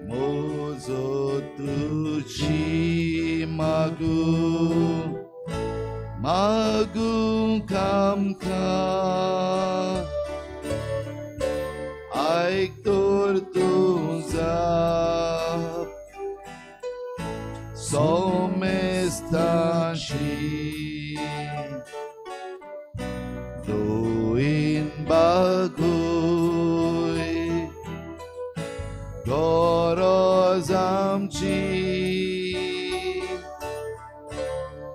모조 뜻이 마구 감카 아익 tortuzap somestashi doin bagoy gorozamchi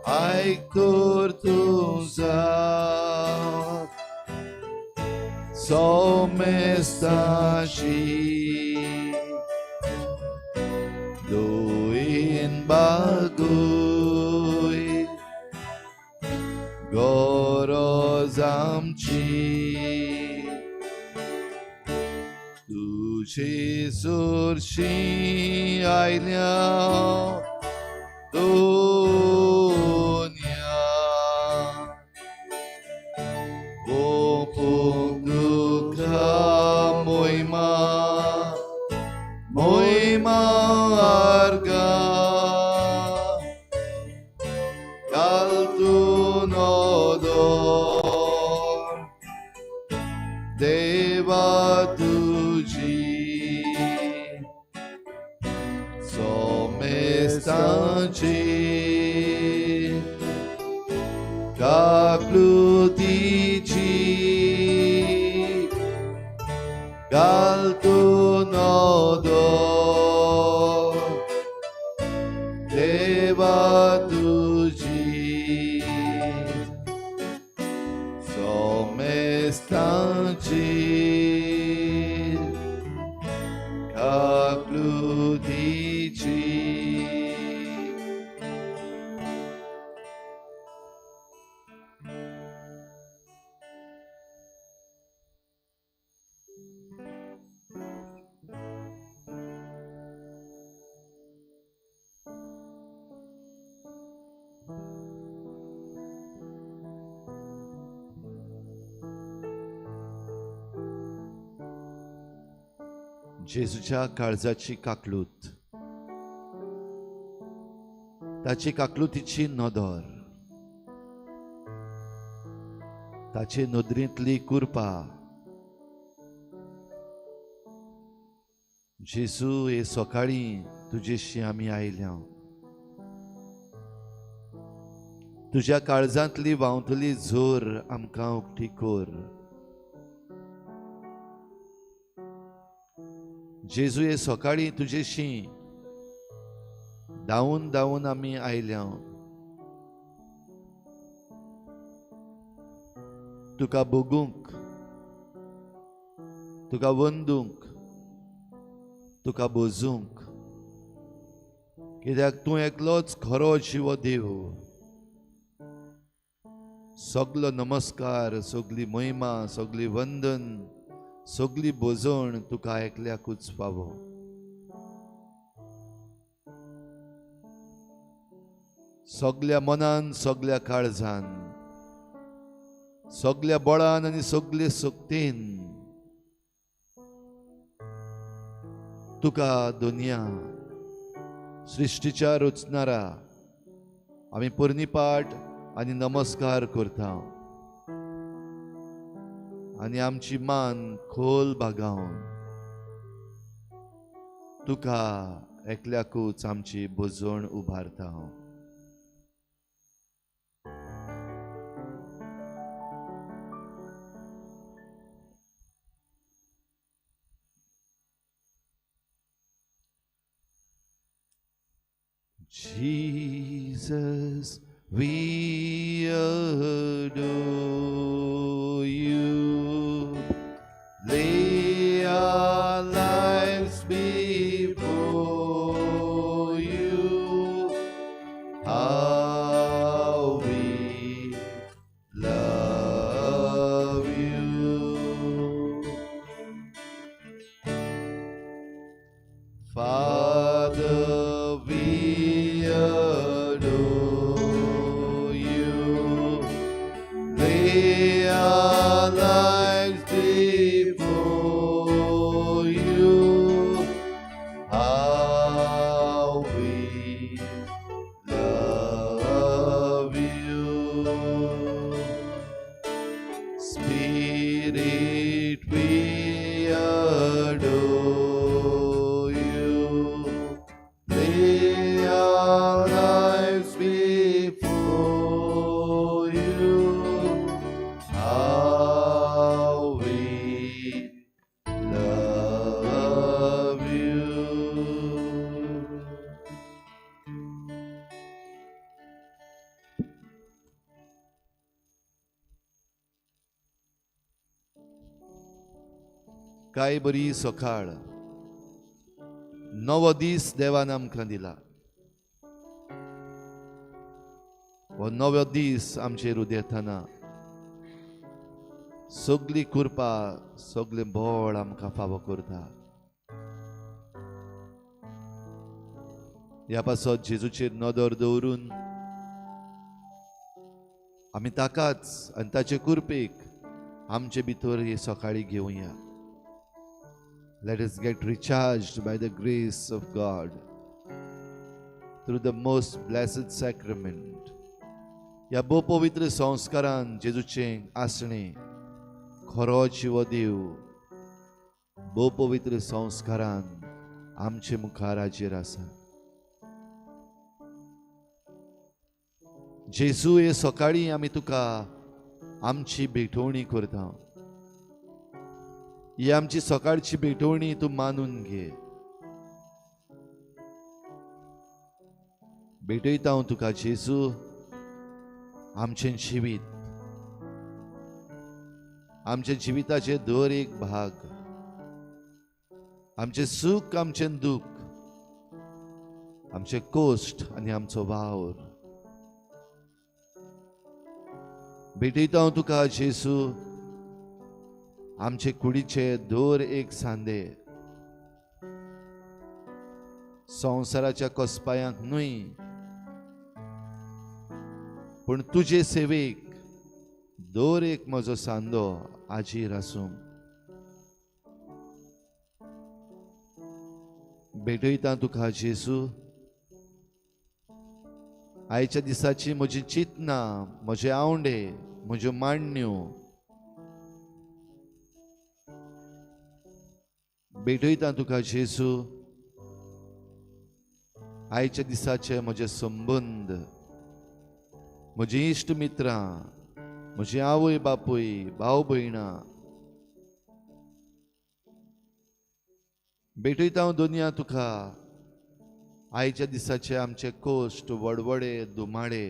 aik tortuzap somestashi doin bagoy gorozamchi tuझे surshi ailya dunya opung dukha moima arga galtu nodor deva tuji somestanci kaplutici galtu nodor deva tuji somestanci kaplutici. जेजूच्या काळजाची काकलूत ताची काकलुतीची नदर ताचे नदरेंतली कुरपा जेजू हे सकाळी तुजेशी आमी आयल्या तुज्या काळजांतली व्हांवतली झोर आमकां उक्ती कोर जेजू हे सकाळी तुजेशी धांवून धांवून आमी आयल्या तुका बोगूंक तुका वंदूंक तुका बोजूंक कित्याक तूं एकलोच खरो जिवो देव सगलो नमस्कार सगली महिमा सगली वंदन सगली बोजोण तुका एकल्याकूच फावो सगल्या मनान सगल्या काळजान सगल्या बळान आनी सगले सोक्तीन तुका दुनिया सृष्टीच्या रचणारा आमी परनिपाट आनी नमस्कार करता आनी आमची मान खोल बागावन तुका एकल्याकूच आमची बोजोण उबारता Jesus, we adore you. Lay our lives before you. How we love you. Father, we adore you. Lay our lives before Spirit, we adore you. Lay our lives before you. How we love you. काय बरी सकाळ, नवो दीस देवान आमकां दिला. हो नवो दीस आमचेर उदेताना सगली कृपा, सगले बळ आमकां फावो करता. ह्या पासत जेजूचेर नदर दवरून आमी ताकाच आनी ताचे कृपेक आमचे भितर ही सकाळी घेवया. Let us get recharged by the grace of God through the most blessed sacrament. ह्या भोव पवित्र संस्कारान जेजूचें आसणें खरो जीव देव भोव पवित्र संस्कारान आमचे मुखार हाजीर आसा. जेजू, हे सकाळी आमी तुका आमची भेटवणी करता. ही आमची सकाळची भेटवणी तूं मानून घे. भेटयता हांव तुका जेजू आमचें जिवीत, आमच्या जिविताचे दर एक भाग, आमचे सुख, आमचें दुख, आमचे कश्ट आनी आमचो वावर. भेटयता हांव तुका जेजू आमचे कुडीचे दर एक सांदे, संवसाराच्या कोसपायांक न्हय पूण तुजे सेवेक दर एक म्हजो सांदो हाजीर आसूं. भेटयता तुका जेजू आयच्या दिसाची म्हजी चिंतना, म्हजे आवंडे, म्हज्यो मांडण्यो भेटयता तुका जेजू आयच्या दिसाचे म्हजे संबंद, म्हजी इश्ट मित्रां, म्हजी आवय बापूय, भाव भयणां भेटयता हांव दोनया तुका आयच्या दिसाचे आमचे कश्ट, वडवडे, दुमाडे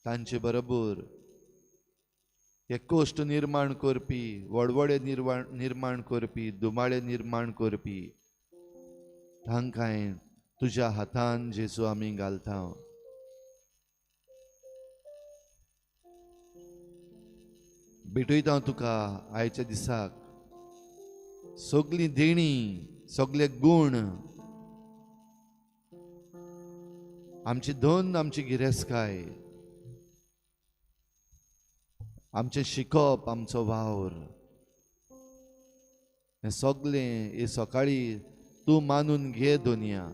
तांचे बरोबर हे कश्ट निर्माण करपी, वडवडे निर्माण करपी, दुमाळे निर्माण करपी तांकांय तुज्या हातान जेजू आमी घालता. भेटयता हांव तुका आयच्या दिसाक सगली देणी, सगळे गुण, आमची धन, आमची गिरेस्काय, आमचे शिकप, आमचो वावर हे सगळें हे सकाळी तूं मानून घे. दुनिया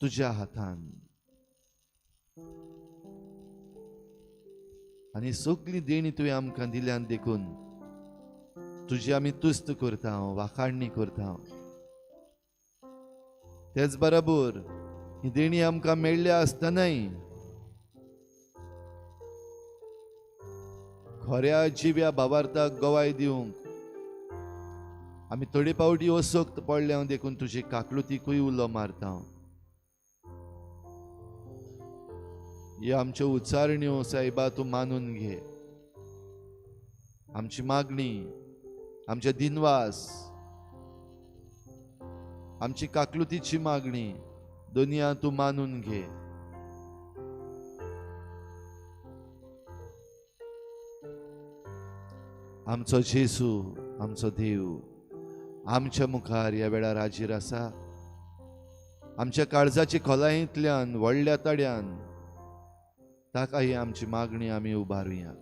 तुज्या हातान आनी सगळी देणी तुवें आमकां दिल्यान देखून तुजी आमी तुस्त करता, वाखाणणी करता. तेच बरोबर ही देणी आमकां मेळ्ळ्या आसतनाय खऱ्या जिव्या भावार्थाक गवाय दिवंक आमी थोडे पावटी असोक्त पडल्या देखून तुजी काकलुतीकूय उलो मारता. ह्यो आमच्यो उच्चारण्यो सायबा तूं मानून घे. आमची मागणी, आमचे दिनवास, आमची काकलुतीची मागणी दुनिया तूं मानून घे. आमचो जेजू, आमचो देव आमच्या मुखार ह्या वेळार हाजीर आसा. आमच्या काळजाची खोलायेंतल्यान व्हडल्या तड्यान ताका ही आमची मागणी आमी उबारुया.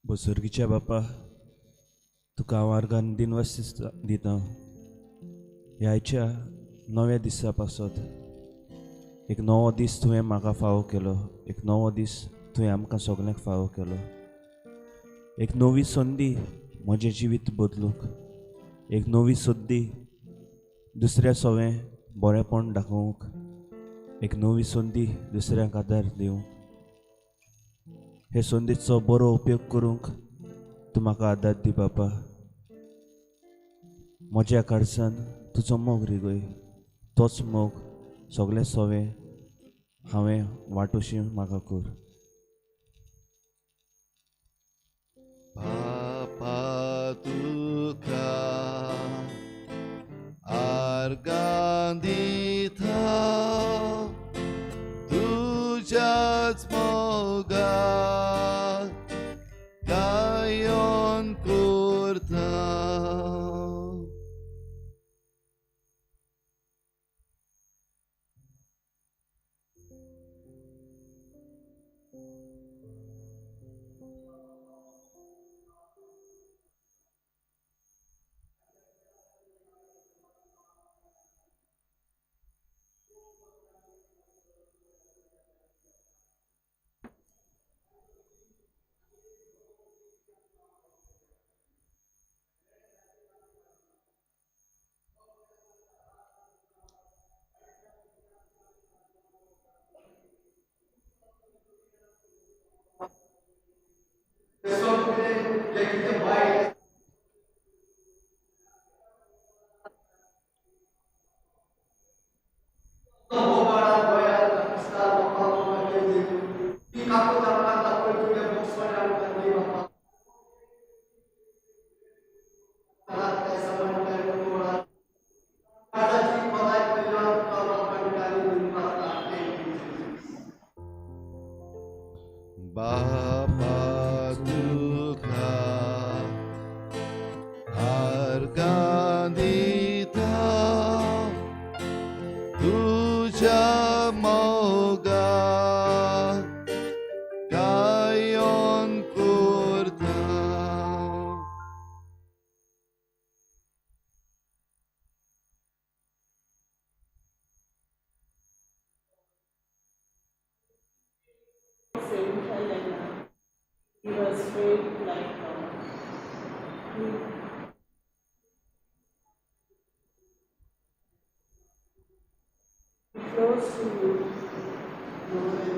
बुजुर्गीच्या बापा तुका हांव अर्गान दिनवस दिता ह्याच्या नव्या दिसा पासत एक नवो दीस तुवें म्हाका फावो केलो, एक नवो दीस तुवें आमकां सगल्यांक फावो केलो, एक नवी संदी म्हजें जिवीत बदलूंक, एक नवी संदी दुसऱ्या सवें बरेंपण दाखोवंक, एक नवी संदी दुसऱ्यांक आदार दिवंक, हे संदेचो बरो उपयोग करूंक तूं म्हाका आदार दी बापा. म्हज्या कडच्यान तुजो मोग रिगय, तोच मोग सगळे सवे हांवें वांटोशी म्हाका कर. बापा तुका अर्गां दिता तुज्याच मोगाक गायोन करता. Bapa tuka अर्गां दिता तुज्या मोगाक गायोन करता. Saint Helena, he was prayed like he flows to you, Lord.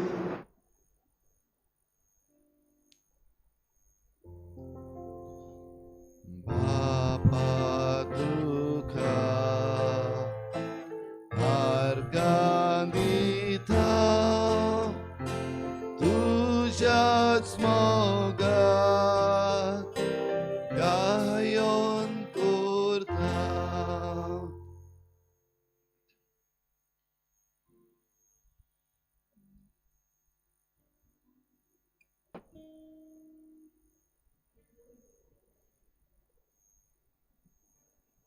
Bapa tuka अर्गां दिता तुज्याच मोगाक गायोन करता.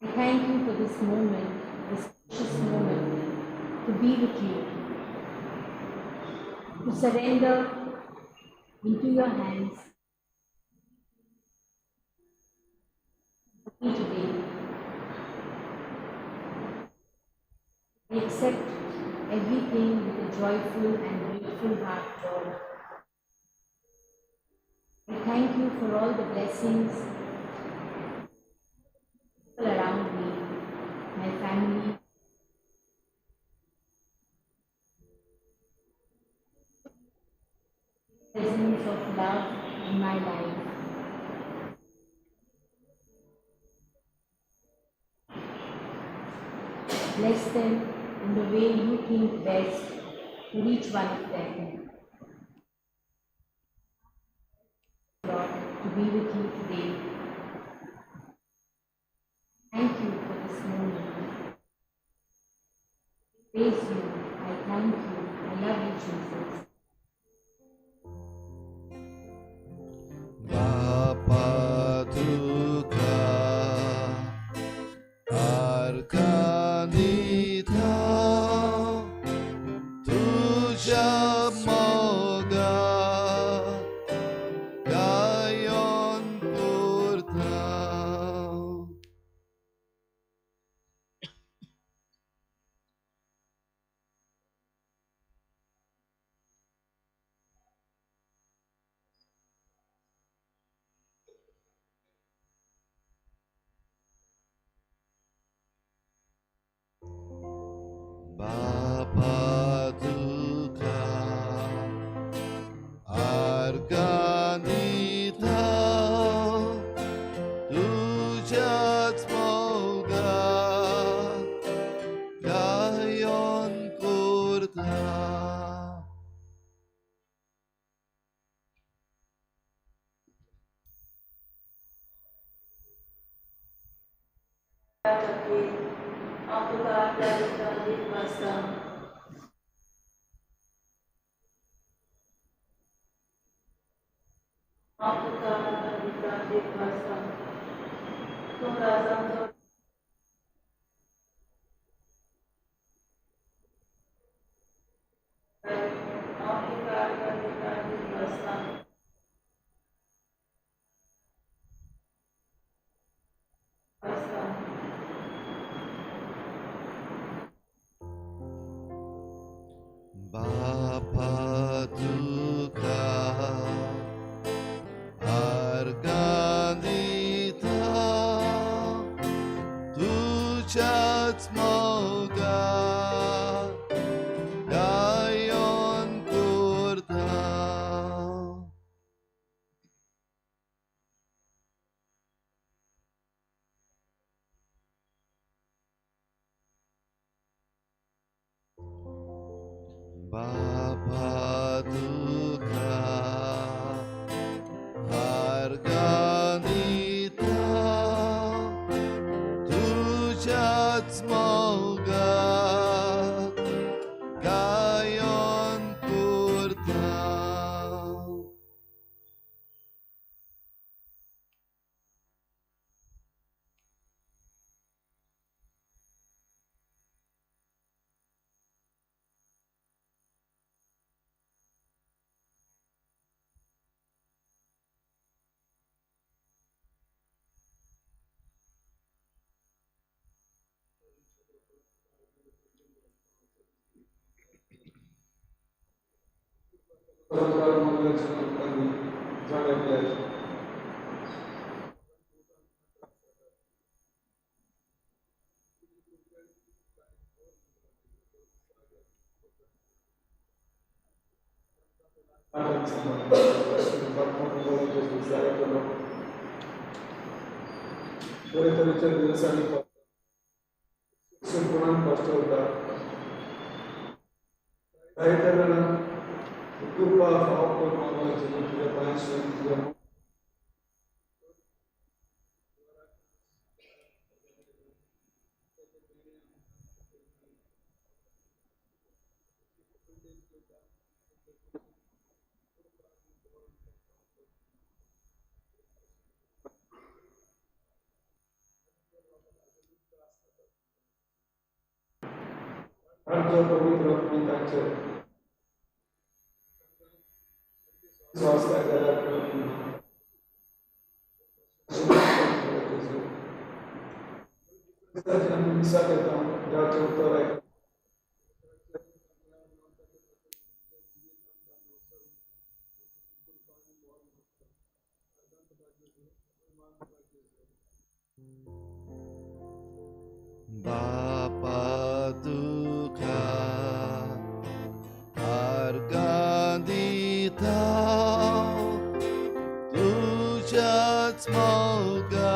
I thank you for this moment, this precious moment, to be with you, to surrender into your hands me today. I accept everything with a joyful and grateful heart, Lord. I thank you for all the blessings people around me, my family, presence of love in my life. Bless them in the way you think best for each one of them. Lord, to be with you today. Thank you for this moment. I praise you. I thank you. I love you, Jesus. Bapa tuka अर्गां दिता तुज्या मोगाक गायोन Africa, America, Dekvasa, Turazam, Africa, America, Dekvasa, Bapa Duka Argandita Tuchats Moga Gayon Kurta. Bapa Duka Arganita Tujats Moga Gayon Kurta. Sempuran pastor da Aitana Kupa Fauko Mama Jini Pansu Arjo Pavitra Pitache Swasta Gala Sajam Sakatam Jacho Torai Bapa Duka Argandita Tujats Moga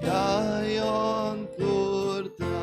Gayon Kurta.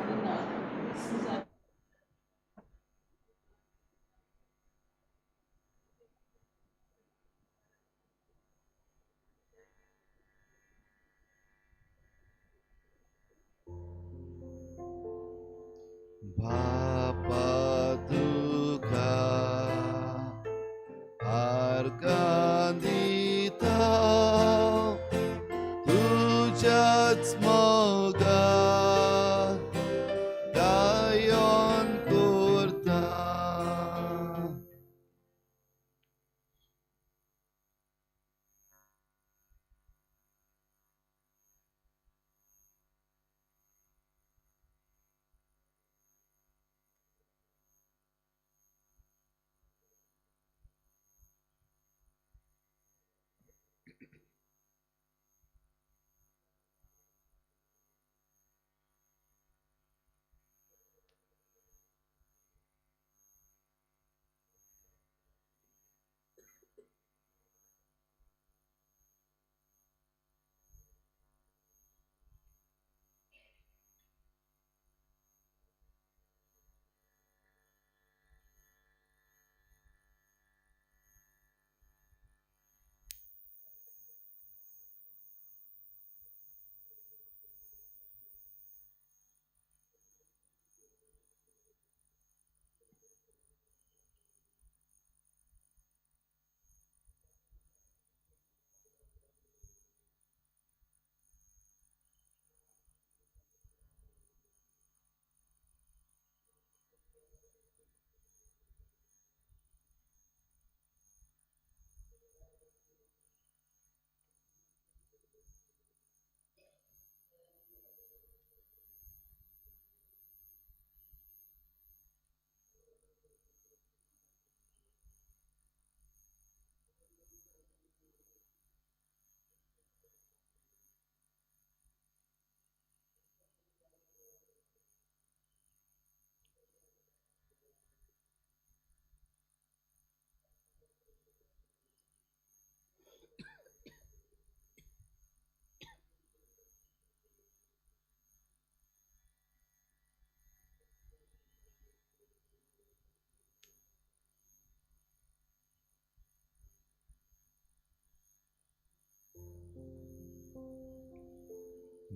good, not impossible. Bapa Duka Argandita Tujats Moga Gayon Kurta.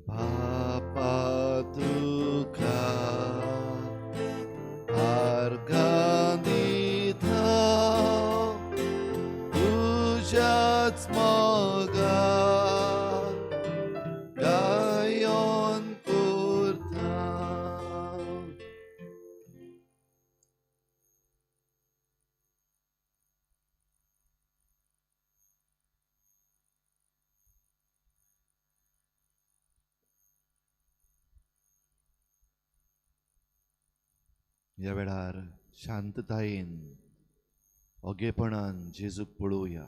बापा तुका आर्गां दिता तुझ्याच मोगाक गायोन करता. ह्या वेळार शांततायेन ओगेपणान जेजूक पळोवया.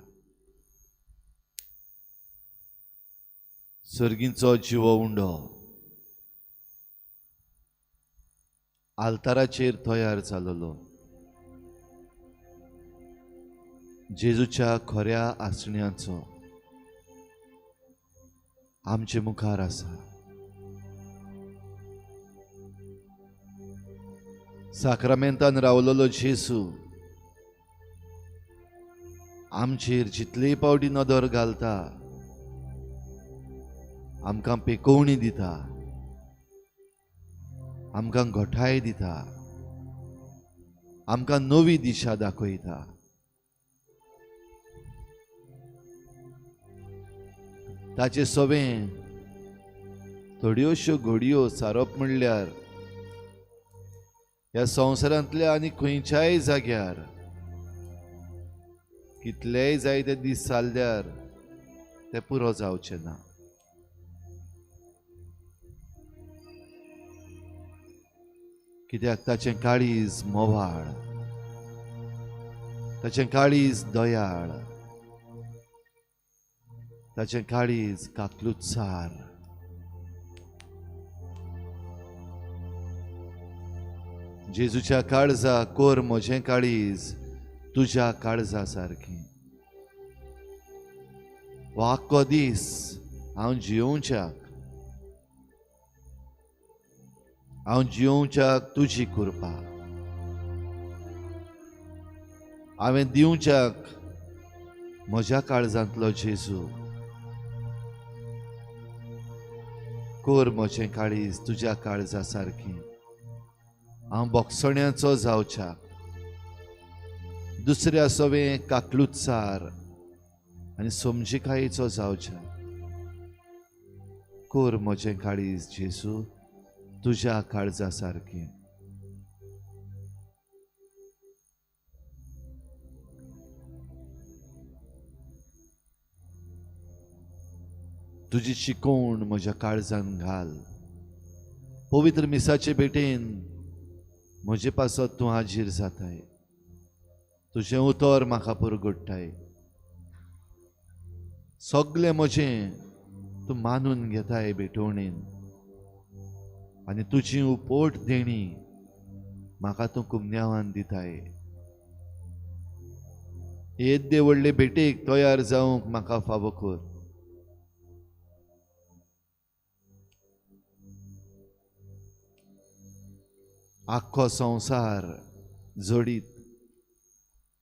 सर्गींचो जिवो undo आल्ताराचेर तयार जालोलो जेजूच्या खऱ्या आसण्याचो आमचे मुखार आसा. साक्रामेंतान रावलोलो जेजू आमचेर जितले पावटी नदर घालता, आमकां पेकोवणी दिता, आमकां घोटाय दिता, आमकां नवी दिशा दाखयता. ताचे सोबें थोड्योश्यो घडयो सारप म्हणल्यार ह्या संवसारांतल्या आनी खंयच्याय जाग्यार कितलेय जायते दीस जाल्यार ते पुरो जावचे ना. कित्याक ताचें काळीज मोवाळ, ताचें काळीज दयाळ, ताचें काळीज काकलुतसार. जेजूच्या काळजा कोर म्हजें काळीज तुज्या काळजा सारकें. हो आख्खो दीस हांव जियोवच्याक तुजी कृपा. हांवें दिवच्याक म्हज्या काळजांतलो जेजू. कोर म्हजें काळीज तुज्या काळजा सारकें. हांव बोगसण्याचो जावच्याक, दुसऱ्या सोबें काकलुतसार आनी समजिकायेचो जावच्याक. कोर म्हजें काळीज जेजू तुज्या काळजा सारकें. तुजी शिकवण म्हज्या काळजान घाल. पवित्र मिसाचे भेटेन म्हजे पासत तूं हाजीर जाताय. तुजें उतर म्हाका पुरगुडटाय. सगलें म्हजें तूं मानून घेताय भेटवणेन आनी तुजी उपोट देणी म्हाका तूं कुमन्यावान दिताय. येद्दे व्हडले भेटेक तयार जावंक म्हाका फावो कर. आख्खो संवसार जोडीत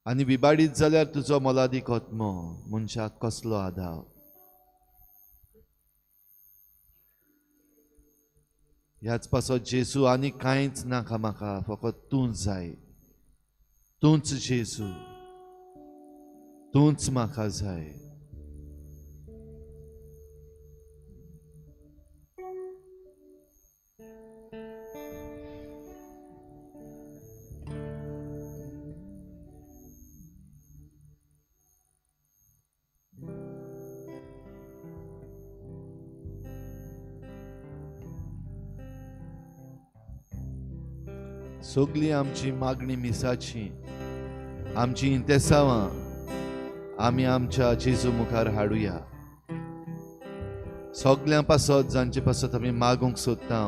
आनी विबाडीत जाल्यार तुजो मोलादीक आत्मो मनशाक कसलो आदाव. ह्याच पासत जेजू आनी कांयच नाका म्हाका, फकत तूंच जाय. तूंच जेजू, तूंच म्हाका जाय. सगळी आमची मागणी मिसाची, आमची इंतेसावां आमी आमच्या जेजू मुखार हाडुया. सगळ्यां पासत जांचे पासत आमी मागूंक सोदता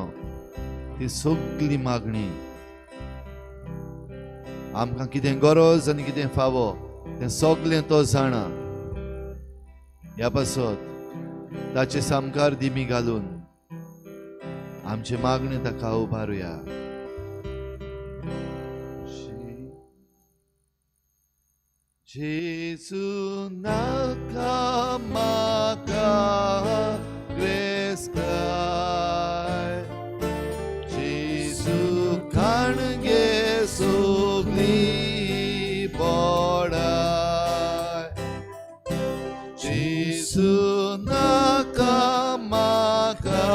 ती सगळी मागणी, आमकां कितें गरज आनी कितें फावो तें सगळें तो जाणा. ह्या पासत ताचे सामकार दिमी घालून आमचे मागणी ताका उबारुया. जेजू नाका म्हाका ग्रेस कर. नाका म्हाका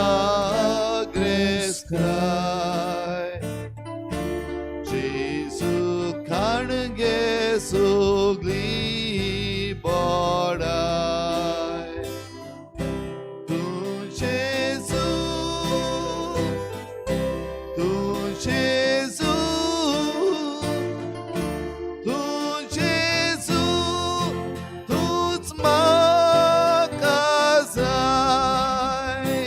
ग्रेस काय जेजू खाणगे सोगली बोडाय तूं जेजू तूच म्हाका जाय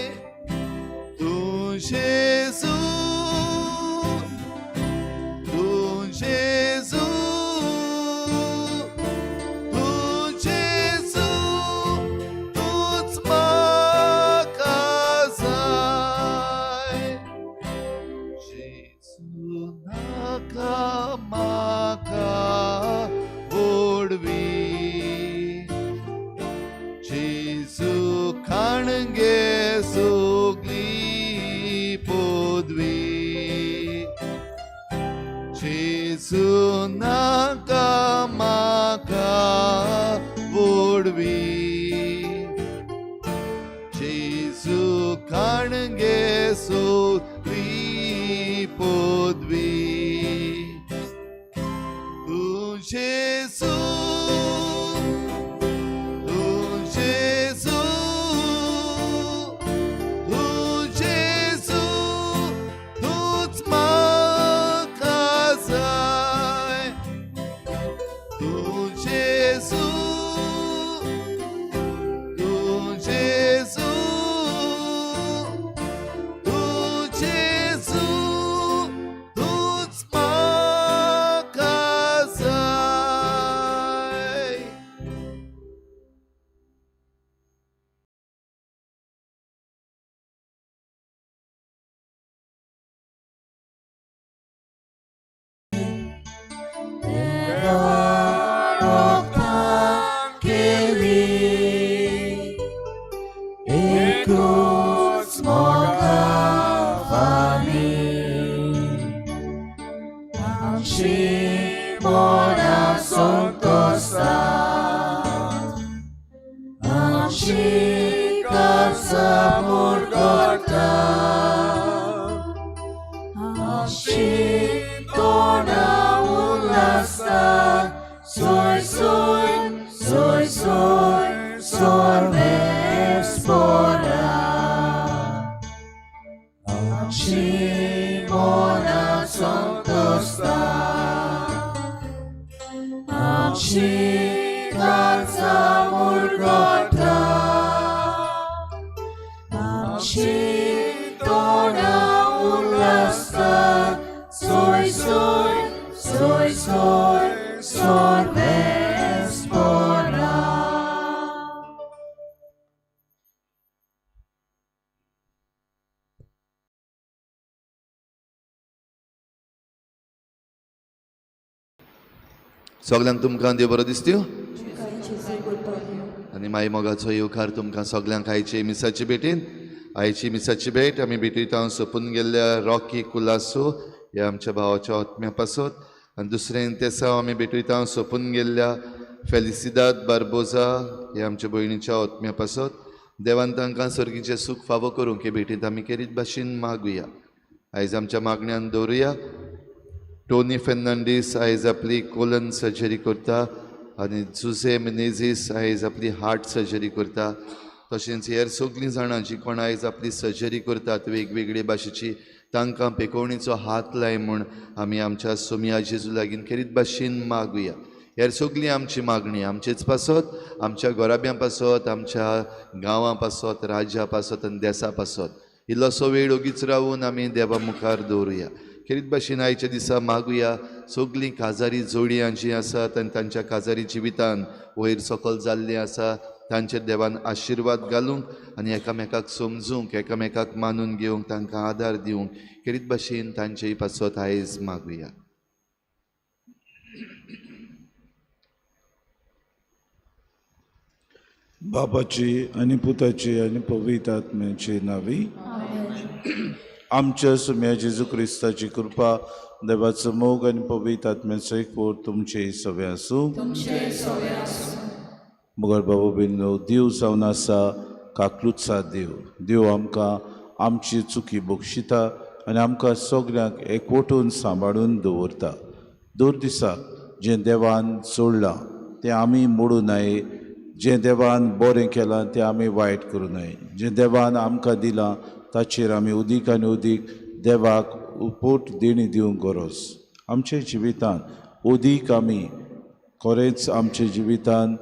तूं जेजू तूच म्हाका जाय जेजू नाका म्हाका ओडवी जेजू खाणगे सोगली पोदवी जेजू नाका म्हाका ओडवी जेजू खाणगे सोगली पोदवी तूं जेजू तूच म्हाका जाय तूं जेजू तूच म्हाका जाय सगळ्यांक तुमकां देव बरो दिसत्यो आनी माई मोगाचो येवकार तुमकां सगळ्यांक आयचे मिसाची भेटीन आयची मिसाची भेट आमी भेटयता सोंपून गेल्ल्या रॉकी कुलासो ह्या आमच्या भावाच्या आत्म्या पासत आनी दुसरें तेसांव आमी भेटयता सोंपून गेल्ल्या फेलिसिदाद बार्बोजा ह्या आमच्या भयणीच्या आत्म्या पासत देवान तांकां सर्गीचें सूख फावो करूंक हे भेटींत आमी केरीत भाशेन मागुया आयज आमच्या मागण्यान दवरुया टोनी फेर्नांडीस आयज आपली कोलन सर्जरी करता आनी जुझे मेनेझीस आयज आपली हार्ट सर्जरी करता तशेंच हेर सगळीं जाणां जीं कोण आयज आपली सर्जरी करतात वेगवेगळे भाशेची तांकां पेकोवणीचो हात लाय म्हूण आमी आमच्या सोमिया जेजू लागीं केरीत भाशेन मागुया हेर सगळीं आमची मागणी आमचेच पासत आमच्या गोराब्यां पासत आमच्या गांवां पासत राज्या पासत आनी देशा पासत इल्लोसो वेळ ओगीच रावून आमी देवा मुखार दवरुया केरीत भाशेन आयच्या दिसा मागुया सगळीं काजारी जोडयां जीं आसात आनी तांच्या काजारी जिवितान वयर सकयल जाल्लीं आसा तांचेर देवान आशिर्वाद घालूंक आनी एकामेकाक समजूंक एकामेकाक मानून घेवंक तांकां आदार दिवंक केरीत भाशेन तांचेय पासत आयज मागुया बापाची आनी पुताची आनी पवित्र आत्म्याची नावी आमच्या सुम्या जेजू क्रिस्ताची कृपा देवाचो मोग आनी पवित्र आत्म्याचो एकवट तुमचे सवे आसूं मुगार बाबा बीन देव जावन आसा काकलूच साथ देव. देव आमकां आमची चुकी बक्षिता आनी आमकां सगल्यांक एकवटून सांबाळून दवरता. दर दिसाक जें देवान सोडलां तें आमी मोडूं नये. जें देवान बरें केलां तें आमी वायट करूं नये. जें देवान आमकां दिलां ताचेर आमी उदीक आनी उदीक देवाक उपोट देणी दिवंक गरज. आमच्या जिवितांत उदीक आमी खरेंच आमच्या जिवितांत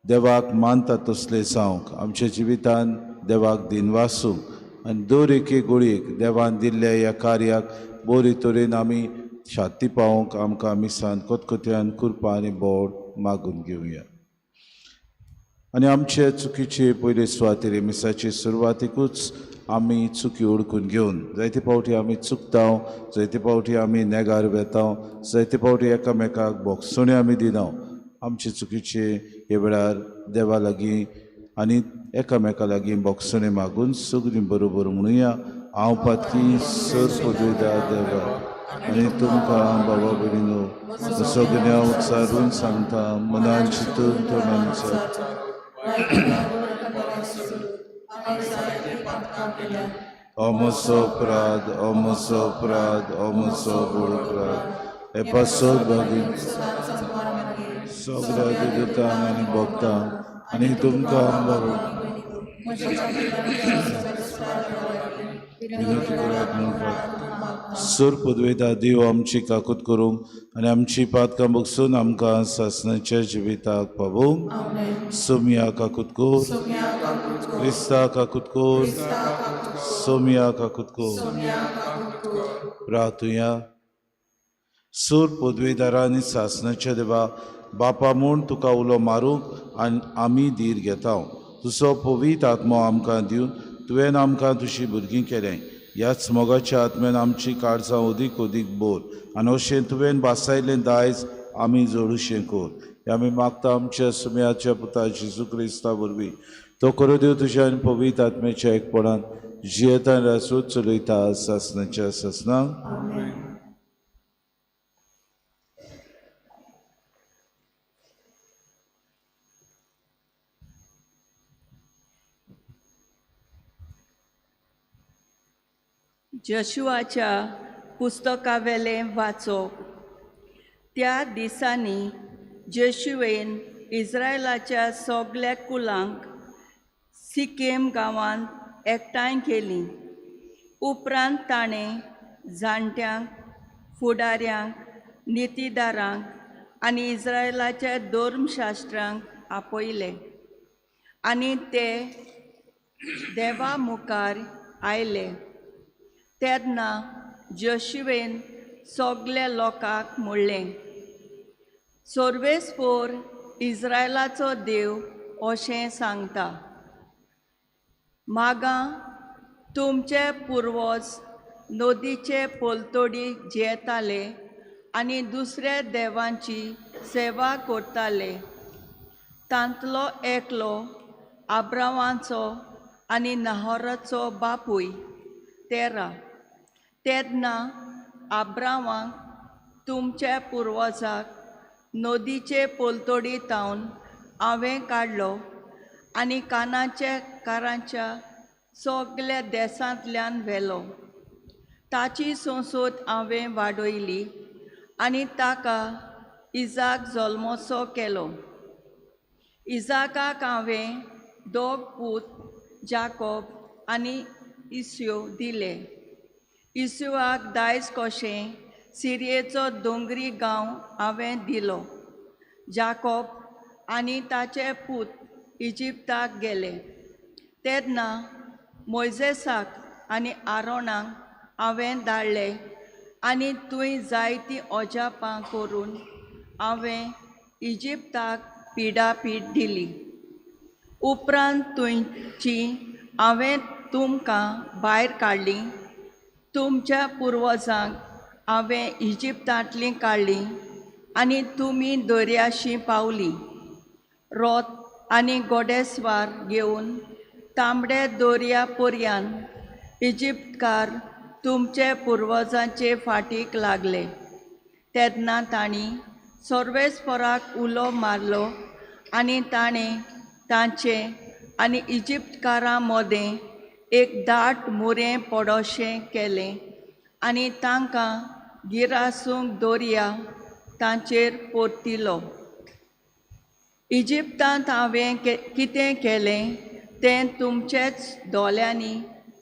देवाक मानता तसले जावंक, आमच्या जिवितांत देवाक दिनवासूंक आनी दर एके घडयेक देवान दिल्ल्या ह्या कार्याक बरे तरेन आमी शांती पावोवंक आमकां मिसान कोतकोत्यान कृपा आनी बोड मागून घेवया. आनी आमचे चुकीचे पयले सुवातेर मिसाचे सुरवातेकूच आमी चुकी ओळखून घेवन जायते फावटी आमी चुकता, जायते फावटी आमी नेगार वेता, जायते फावटी एकामेकाक बोगसोणी आमी दिना. आमचे चुकीचे हे वेळार देवा लागीं आनी एकामेका लागीं बोगसोणी मागून सगळीं बरोबर म्हणुया. हांव पातकी सर पदवेदार देवा आनी तुमकां बाबा भयणीनो सगळ्या उत्सारून सांगता, मनान चिंतून तोंडान सांगता, Omoso prad, omoso prad, omoso prad. E passò bagi. Sogra dudutang ani bogtang ani tumkang baru. सुर पदवेदा देव आमची काकूत करूंक आनी आमची पातकां बगसून आमकां सासणाच्या जिविताक पावोवंक. सोमिया काकूत कोर, क्रिस्ता काकूत कोर, सोमिया काकूत कोर. प्रार्थुया. सूर पदवेदारांनी सासणाच्या देवा बापा म्हूण तुका उलो मारूंक आनी आमी धीर घेता. तुजो पवित्र आत्मो आमकां दिवन तुवें आमकां तुजी भुरगीं केलें. ह्याच मोगाच्या आत्म्यान आमची काळजां ओदीक ओदीक बोर आनी अशें तुवें बासायलें दायज आमी जोडुशें कोर. हें आमी मागता आमच्या सुमयाच्या पुता जेजू क्रिस्ता वरवीं. तो करू देव तुज्या आनी पवित्र आत्म्याच्या एकपणान जियेता आनी रासूत चलयता सासणाच्या सासणांक. जोशुआच्या पुस्तकावेलें वाचप. त्या दिसांनी जोशुवेन इस्रायलाच्या सगल्या कुलांक सिकेम गांवांत एकठांय केलीं. उपरांत ताणें जाणट्यांक, फुडाऱ्यांक, नितीदारांक आनी इस्रायलाच्या धर्मशास्त्रांक आपयले आनी ते देवा मुखार आयले. तेन्ना जोशुवेन सगल्या लोकांक म्हणलें, सर्वेस्पोर इस्रायलाचो देव अशें सांगता, मागां तुमचे पुर्वज नदीचे पलतडी जेताले आनी दुसऱ्या देवांची सेवा करताले. तांतलो एकलो आब्रामाचो आनी नाहोराचो बापूय तेरा. तेन्ना आब्रामाक तुमच्या पुर्वजाक नदीचे पलतडी तावन हांवें काडलो आनी कानाच्या कारांच्या सगल्या देसांतल्यान व्हेलो. ताची संसद हांवें वाडयली आनी ताका इजाक जल्मोचो केलो. इजाकाक हांवें 2 पूत जाकोब आनी इसयो दिले. इसुआक दायज कशें सिरियेचो दोंगरी गांव हांवें दिलो. जाकोब आनी ताचे पूत इजिप्ताक गेले. तेन्ना मोइजेसाक आनी आरोनाक हांवें धाडले आनी तुवें जायतीं ओजापां करून हांवें इजिप्ताक पिडापीड दिली. उपरांत तुमची हांवें तुमकां भायर काडलीं. तुमच्या पुर्वजांक हांवें इजिप्तांतलीं काडलीं आनी तुमी दर्याशी पावलीं. रोथ आनी घोडेस्वार घेवन तांबडे दर्या पर्यान इजिप्तकार तुमचे पुर्वजांचे फाटीक लागले. तेन्ना तांणी सर्वेस्पराक उलो मारलो आनी ताणें तांचे आनी इजिप्तकारां मदें एक दाट मुरें पडोशें केलें आनी तांकां गिरासूंक दर्या तांचेर परतिलो. इजिप्तांत हांवें कितें केलें तें तुमचेच दोळ्यांनी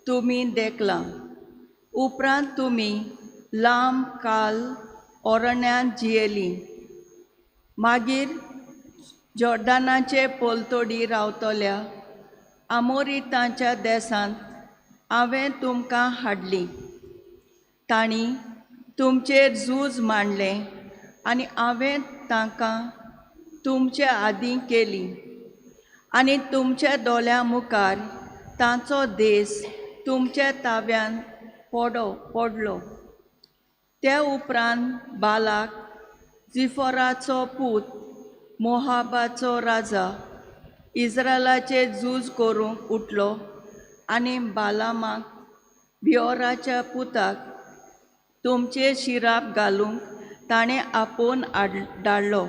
तुमी देखलां. उपरांत तुमी लांब काल ओरण्यांत जियेलीं. मागीर जॉर्दानाचे पलतोडी रावतल्या आमोरितांच्या देसांत हांवें तुमकां हाडलीं. तांणी तुमचेर झूज मांडलें आनी हांवें तांकां तुमचे आदीं केली आनी तुमच्या दोळ्यां मुखार तांचो देस तुमच्या ताब्यान पडलो. ते उपरांत बालाक जिफोराचो पूत मोहाबाचो राजा इस्रायलाचे झूज करूंक उठलो आनी बालामाक बियोराच्या पुताक तुमचे शिराप घालूंक ताणें आपोवन धाडलो.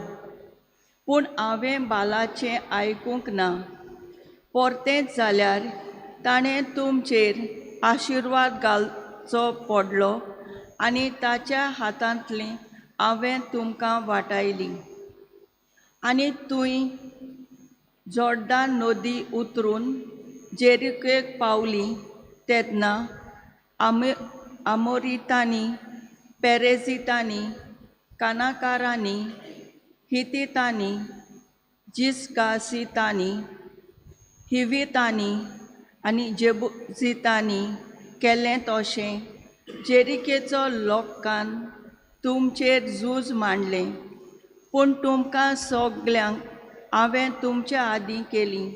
पूण हांवें बालाचें आयकूंक ना. परतेंच जाल्यार ताणें तुमचेर आशिर्वाद घालचो पडलो आनी ताच्या हातांतलीं हांवें तुमकां वाटायलीं. आनी तुंय जॉर्दान नदी उतरून जेरिकोक पावलीं तेन्ना आमोरितांनी, पेरेझितांनी, कानाकारांनी, हितीतांनी, जिस्गासितांनी, हिवीतांनी आनी जेबुसितांनी केलें तशें जेरिकेचो लोकांन तुमचेर झूज मांडलें. पूण तुमकां सगल्यांक हांवें तुमच्या आदीं केलीं.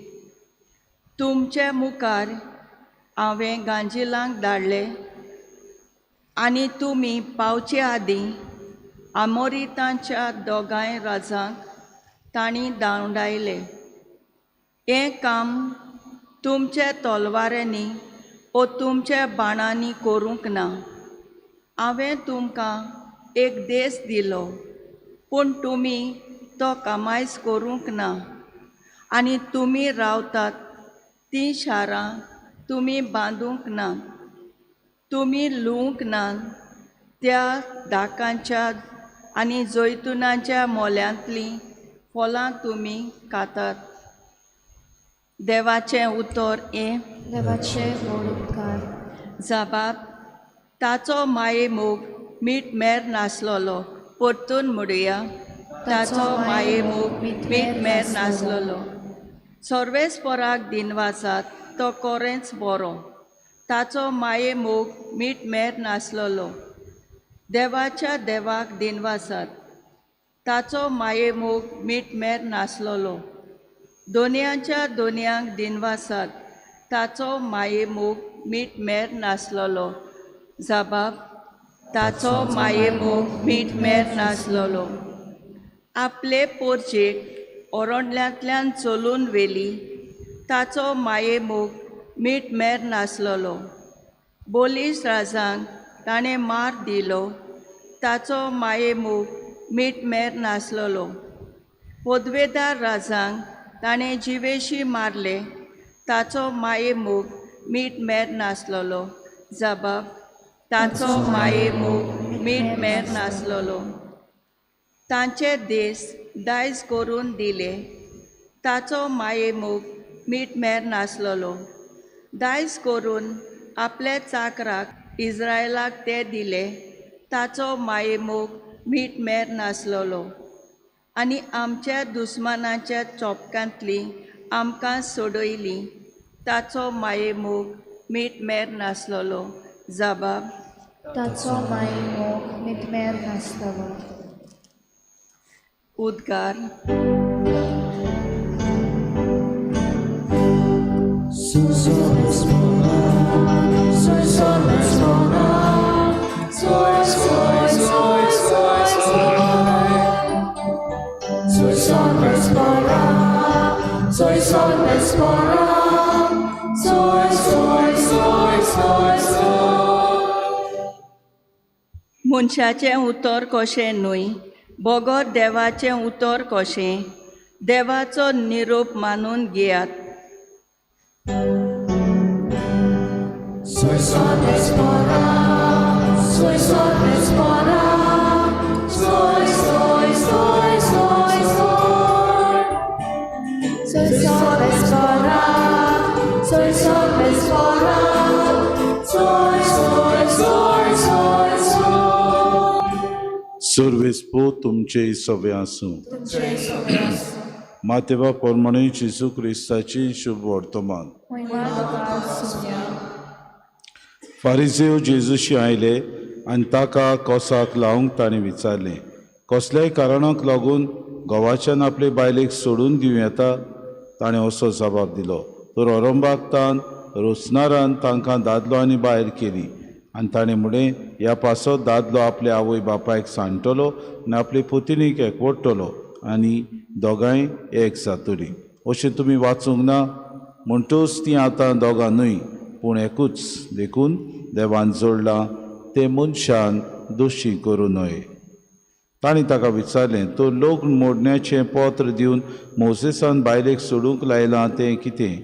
तुमच्या मुखार हांवें गांजिलांक धाडलें आनी तुमी पावचे आदीं आमोरितांच्या दोगांय राजांक तांणी धांवडायले. हें काम तुमच्या तलवारांनी ओ तुमच्या बाणांनी करूंक ना. हांवें तुमकां एक देस दिलो, पूण तुमी तो कामायज करूंक ना. आनी तुमी रावतात तीं शारां तुमी बांदूंक ना. तुमी लुवंक ना त्या दाकांच्या आनी जैतुनाच्या मोल्यांतलीं फळां तुमी खातात. देवाचें उतर हें. देवाचे व्हड उपकार. जबाब. ताचो माये मोग मीठ मेर नासलोलो. परतून म्हणुया. ताचो माये मोग मीठ मेर नासलोलो. सर्वेस्पराक दिनवासात तो कोरेंच बरो. ताचो माये मोग मीठ मेर नासलोलो. देवाच्या देवाक दिनवासात ताचो माये मोग मीठ मेर नासलोलो. दोनयाच्या दोनयांक दिनवासात ताचो माये मोग मीठ मेर नासलोलो. जबाब. ताचो माये मोग मीठ मेर नासलोलो. आपले पोरचेक ओरोंडल्यांतल्यान चलून व्हेली ताचो माये मोग मीठ मेर नासलोलो. बोलीस राजांक ताणें मार दिलो ताचो माये मोग मीठ मेर नासलोलो. पदवेदार राजांक ताणें जिवेशी मारले ताचो माये मोग मीठ मेर नासलोलो. जबाब. ताचो माये मोग मीठ मेर नासलोलो. तांचे देस दायज करून दिले ताचो माये मोग मीठ मेर नासलोलो. दायज करून आपल्या चाकराक इस्रायलाक ते दिले ताचो माये मोग मीठ मेर नासलोलो. आनी आमच्या दुस्मानाच्या चोपकांतली आमकां सोडयली ताचो माये मोग मीठ मेर नासलोलो. जबाब. ताचो माये मोग मीठ मेर नासलोलो. उद्गार. मनशाचें उतर कशें न्हय, बोगोर देवाचें उतर कशें. देवाचो निरोप मानून घेयात. Soy sol espora, soy sol espora, soy, soy, soy, soy, soy. Soy sol espora, soy sol espora, soy, soy, soy, soy, soy. सर्वेस्पो तुमचे सवे आसूं. मातेवा पोरमणे जेजू क्रिस्ताची शुभ वर्तमान. फारिसेव जेजूशी आयले आनी ताका कोसाक लावंक ताणें विचारलें, कसल्याय कारणाक लागून घोवाच्यान आपले बायलेक सोडून दिवं येता? ताणें असो जबाब दिलो, तर अरंबागतान रोसनारान तांकां दादलो आनी बायल केली. आनी ताणें म्हणलें, ह्या पासत दादलो आपल्या आवय बापायक सांडटलो आनी आपले पुतणीक एकवटतलो आनी दोगांय एक जातलीं. अशें तुमी वाचूंक ना? म्हणटूच तीं आतां दोगां न्हय पूण एकूच. देखून देवान जोडलां तें मनशान दोशी करूं न्हय. ताणें ताका विचारलें, तो लग्न मोडण्याचें पत्र दिवन मोसेसान बायलेक सोडूंक लायलां तें कितें?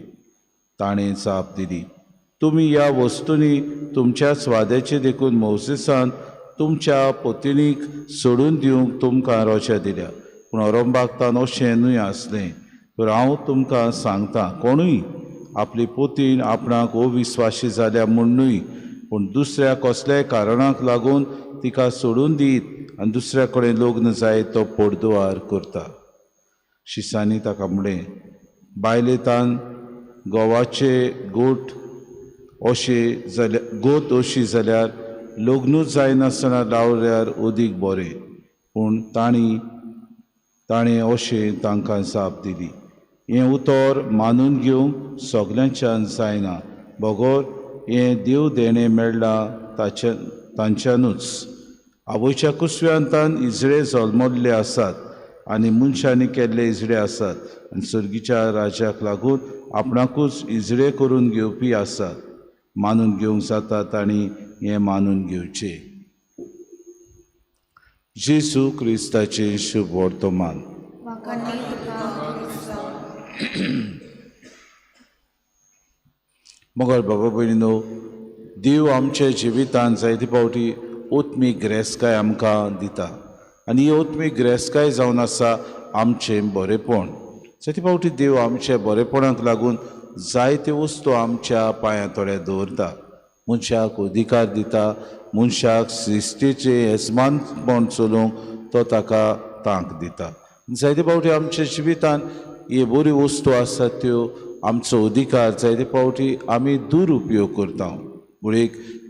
ताणें जाप दिली, तुमी ह्या वस्तूंनी तुमच्या स्वाद्याचें देखून मोसेसान तुमच्या पत्नीक सोडून दिवंक तुमकां रजा दिल्या. पूण अरंबागतान अशें न्हय आसलें. तर हांव तुमकां सांगतां, कोणूय आपली पोतीन आपणाक अविस्वाशी जाल्या म्हूण न्हय पूण दुसऱ्या कसल्याय कारणाक लागून तिका सोडून दीत आनी दुसऱ्या कडेन लग्न जायत तो पोडदुवार करता. शिसांनी ताका म्हणलें, बायलेतान गोवाचे गोठ अशी जाल्यार लग्नूच जायनासतना लावल्यार अदीक बरें. पूण ताणें अशें तांकां जाप दिली, हें उतर मानून घेवंक सगल्यांच्यान जायना. बगोर हें देव देणें मेळ्ळां तांच्यानूच. आवयच्या कुसव्यांतान इजडे जल्मल्ले आसात आनी मनशांनी केल्ले इजडे आसात आनी सर्गीच्या राजाक लागून आपणाकूच इजडे करून घेवपी आसात. मानून घेवंक जाता तांणी हें मानून घेवचें. जेजू क्रिस्ताचें शुभ वर्तमान. मोगल बाबा भयणीनो, देव आमच्या जिवितांत जायते फावटी ओत्मीक गिरेस्तकाय आमकां दिता आनी ही ओत्मीक गिरेस्तकाय जावन आसा आमचें बरेपण. जायते फावटी देव आमच्या बरेपणाक लागून जायते वस्तू आमच्या पांयां तळे दवरता. मनशाक अधिकार दिता, मनशाक श्रिश्टीचें येजमानपण चलोवंक तो ताका तांक दिता. जायते फावटी आमच्या जिवितांत हे बऱ्यो वस्तू आसात त्यो आमचो अधिकार जायते फावटी आमी दुरुपयोग करता. म्हणून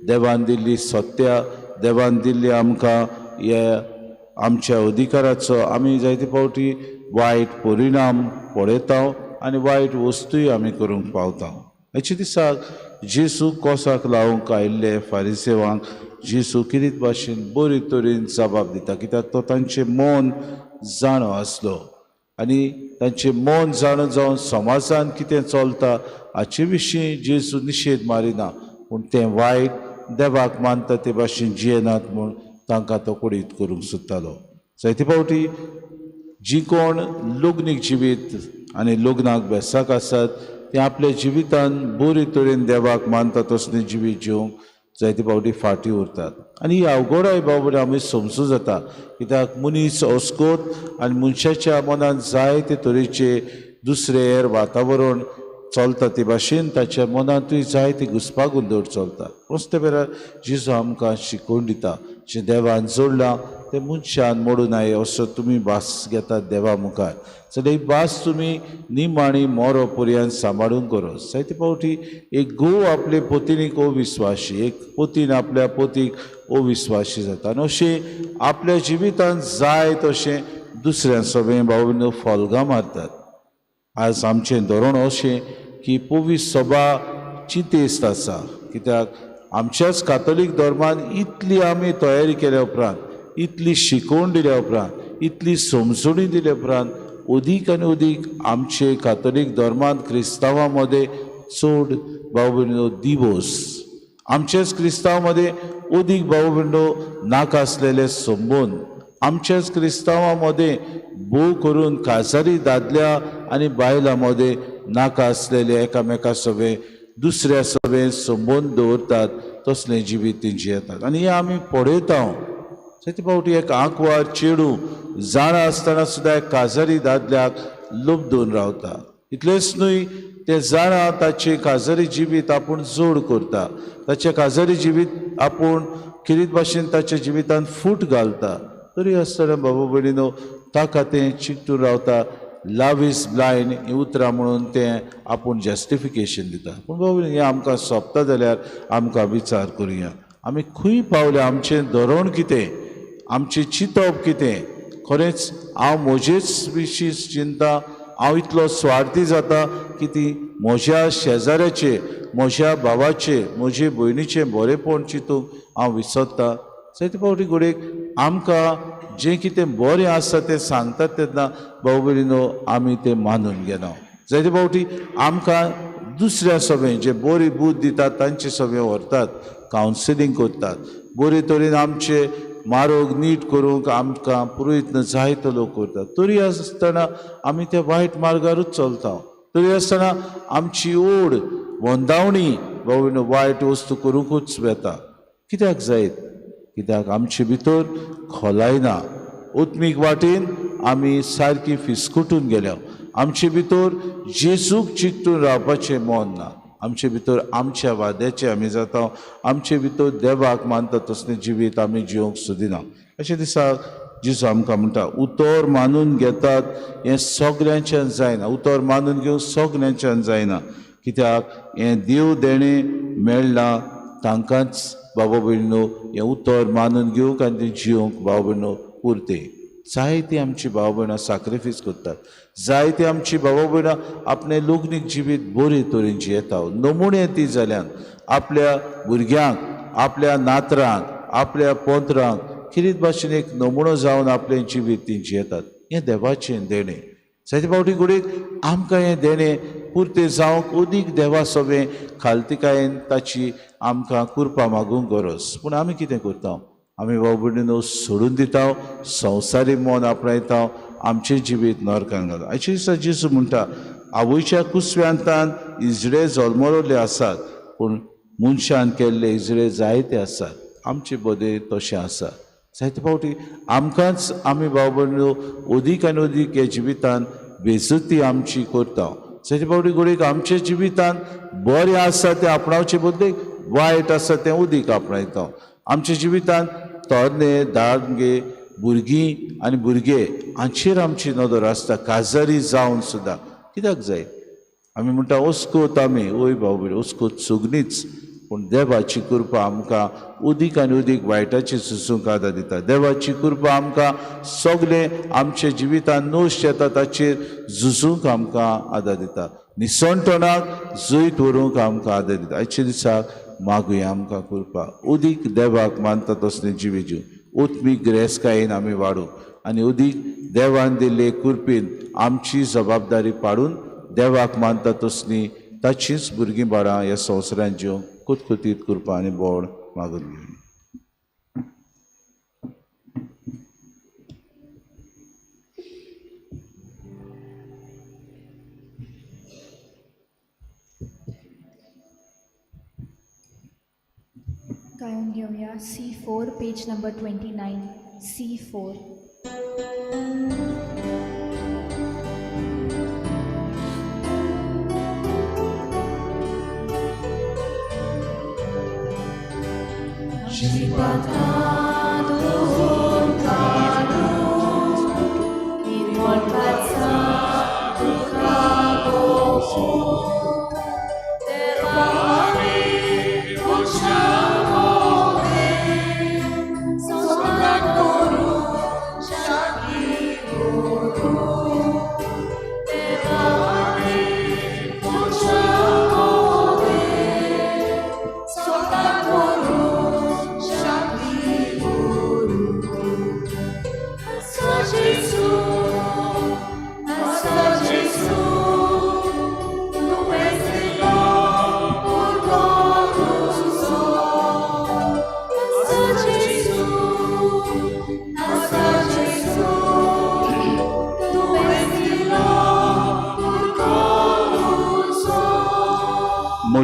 देवान दिल्ली सत्या, देवान दिल्ली आमकां हे आमच्या अधिकाराचो आमी जायते फावटी वायट परिणाम पळयता आनी वायट वस्तूय आमी करूंक पावता. हेच्या दिसाक जेजू कोसाक लावंक आयिल्ले फारिसेवांक जेजू कितें भाशेन बरे तरेन जबाब दिता, कित्याक तो तांचें मन जाणो आसलो आनी तांचें मन जाणो जावन समाजान कितें चलता हाचे विशीं जेजू निशेध मारिना पूण तें वायट देवाक मानता ते भाशेन जियेनात म्हूण तांकां तो कुडीत करूंक सोदतालो. जायते फावटी जी कोण लग्नीक जिवीत आनी लग्नाक बेसाक आसात ते आपल्या जिवितान बरे तरेन देवाक मानता तसलें जिवीत जिवंक जायते फावटी फाटीं उरतात. आनी ही अवघडाय बाबा आमी समजूं जाता, कित्याक मनीस अस्कोत आनी मनशाच्या मनांत जायते तरेचे दुसरे हेर वातावरण चलता ते भाशेन ताच्या मनांतूय जायते घुसपागोंदळ चलता. असते वेळार जेजू आमकां शिकवण दिता, जें देवान जोडलां तें मनशान मोडूं नये असो तुमी भास घेतात देवा मुखार जाल्यार ही भास तुमी निमाणी मोरो पर्यंत सांबाळून करोस. जायते फावटी एक घोव आपले पत्नीक अविस्वाशी, एक पत्नीन आपल्या पतीक अविस्वाशी जाता आनी अशें आपल्या जिवितांत जाय तशें दुसऱ्या सगळें भाव फॉल्गां मारतात. आज आमचें धोरण अशें की पवीस सभा चिंतेस्त आसा, कित्याक आमच्याच कातोलीक धर्मान इतली आमी तयारी केल्या उपरांत, इतली शिकवण दिल्या उपरांत, इतली समजुणी दिल्या उपरांत अदीक आनी अदीक आमचे कातोलीक धर्मांत क्रिस्तांवां मदें चड भाव भयणो दिवस, आमचेच क्रिस्तांव मदें अदीक भाव भयणो नाका आसलेले संबंद, आमच्याच क्रिस्तांवां मदें भोव करून काजारी दादल्या आनी बायलां मदें नाका आसलेले एकामेका सवे दुसऱ्या सवे संबंद दवरतात तसलें जिवीत तेंची येतात आनी हें आमी पळयता जायते फावटी एक आंकवार चेडूं जाणा आसतना सुद्दां एक काजारी दादल्याक लुबदून रावता इतलेंच न्हय ते जाणा ताचे काजारी जिवीत आपूण जोड करता ताचे काजारी जिवीत आपूण कितें भाशेन ताच्या जिवितांत फूट घालता तरी आसतना बाबा भयणीनो ताका तें चिकटून रावता लव इज ब्लायंड ही उतरां म्हणून तें आपूण जस्टिफिकेशन दिता पूण बाबा हें आमकां सोंपता जाल्यार आमकां विचार करुया आमी खंय पावले आमचें धोरण कितें आमचें चिंतप कितें खरेंच हांव म्हजेच विशीं चिंता हांव इतलो स्वार्थी जाता की ती म्हज्या शेजाऱ्याचे म्हज्या भावाचे म्हजे भयणीचें बरेंपण चिंतूंक हांव विसरता जायते फावटी घडयेक आमकां जें कितें बरें आसा तें सांगतात तेन्ना भाऊ भयणीनो आमी तें मानून घेना जायते फावटी आमकां दुसऱ्या सभेन जे बरी बूद दितात तांचे सभे व्हरतात कावन्सिलींग करतात बरे तरेन आमचे मार्ग नीट करूंक आमकां प्रयत्न जायतो लोक करतात तरी आसतना आमी त्या वायट मार्गारूच चलता तरी आसतना आमची ओड वंदावणी भाऊ भयणीनो वायट वस्तू करूंकूच वेता कित्याक जायत कित्याक आमचे भितर खोलाय ना ओत्मीक वाटेन आमी सारकी फिसकुटून गेल्या आमचे भितर जेजूक चिकटून रावपाचें मन ना आमचे भितर आमच्या वाद्याचे आमी जाता आमचे भितर देवाक मानता तसलें जिवीत आमी जिवंक सोदिना अशे दिसाक जेजू आमकां म्हणटा उतर मानून घेतात हें सगल्यांच्यान जायना उतर मानून घेवंक सगल्यांच्यान जायना कित्याक हें देव देणें मेळना तांकांच बाबा भयणीनो हें उतर मानून घेवंक आनी तें जिवंक भाव भयणो पुरते जायती आमची भाव भयणां सॅक्रिफायस करतात जायती आमची भाव भयणां आपणें लोकनीक जिवीत बरे तरेन जियेता नमुणे ती जाल्यान आपल्या भुरग्यांक आपल्या नातरांक आपल्या पोंतरांक कितें भाशेन एक नमुणो जावन आपलें जिवीत ती जियेतात हें देवाचें देणें जायते फावटी घडयेक आमकां हें देणें पुरतें जावंक अदीक देवा सवें खालतिकायेन ताची आमकां कृपा मागूंक गरज पूण आमी कितें करता आमी भाव भयणीनो सोडून दिता संवसारी मन आपणायता आमचें जिवीत नरकांत घालता आयच्या दिसा जेजू म्हणटा आवयच्या कुसव्यांतान इजडे जल्मलोले आसात पूण मनशान केल्ले इजडे जायते आसात आमचे बदे तशें आसा जायते फावटी आमकांच आमी भाव भयणीनो अदीक आनी अदीक हे जिवितांत बेजती आमची करता जायते फावटी घडयेक आमच्या जिवितांत बरें आसा तें आपणावचे बदले वायट आसा तें अदीक आपणायता आमच्या जिवितांत तरणे दादगे भुरगीं आनी भुरगे हांचेर आमची नदर आसता काजारी जावन सुद्दां कित्याक जाय आमी म्हणटा ओस्कोत आमी वय भाव भयण ओस्कोत सगळींच पूण देवाची कृपा आमकां अदीक आनी अदीक वायटाचेर सुसूंक आदार दिता देवाची कृपा आमकां सगळें आमच्या जिवितांत नोश येता ताचेर झुजूंक आमकां आदार दिता निसणटणाक जैत व्हरूंक आमकां आदार दिता आयच्या दिसाक मागुया आमकां कृपा अदीक देवाक मानता तसलें जिवी जीव ओत्मीक गिरेस्कायेन आमी वाडूं आनी अदीक देवान दिल्ले कृपेन आमची जबाबदारी पाडून देवाक मानता तसलीं ताचींच भुरगीं बाळां ह्या संवसारांत जिवंक कुतकुतीत कृपा आनी बोड मागून घेवन गायन घेऊया C4 page number 29 C4 Solta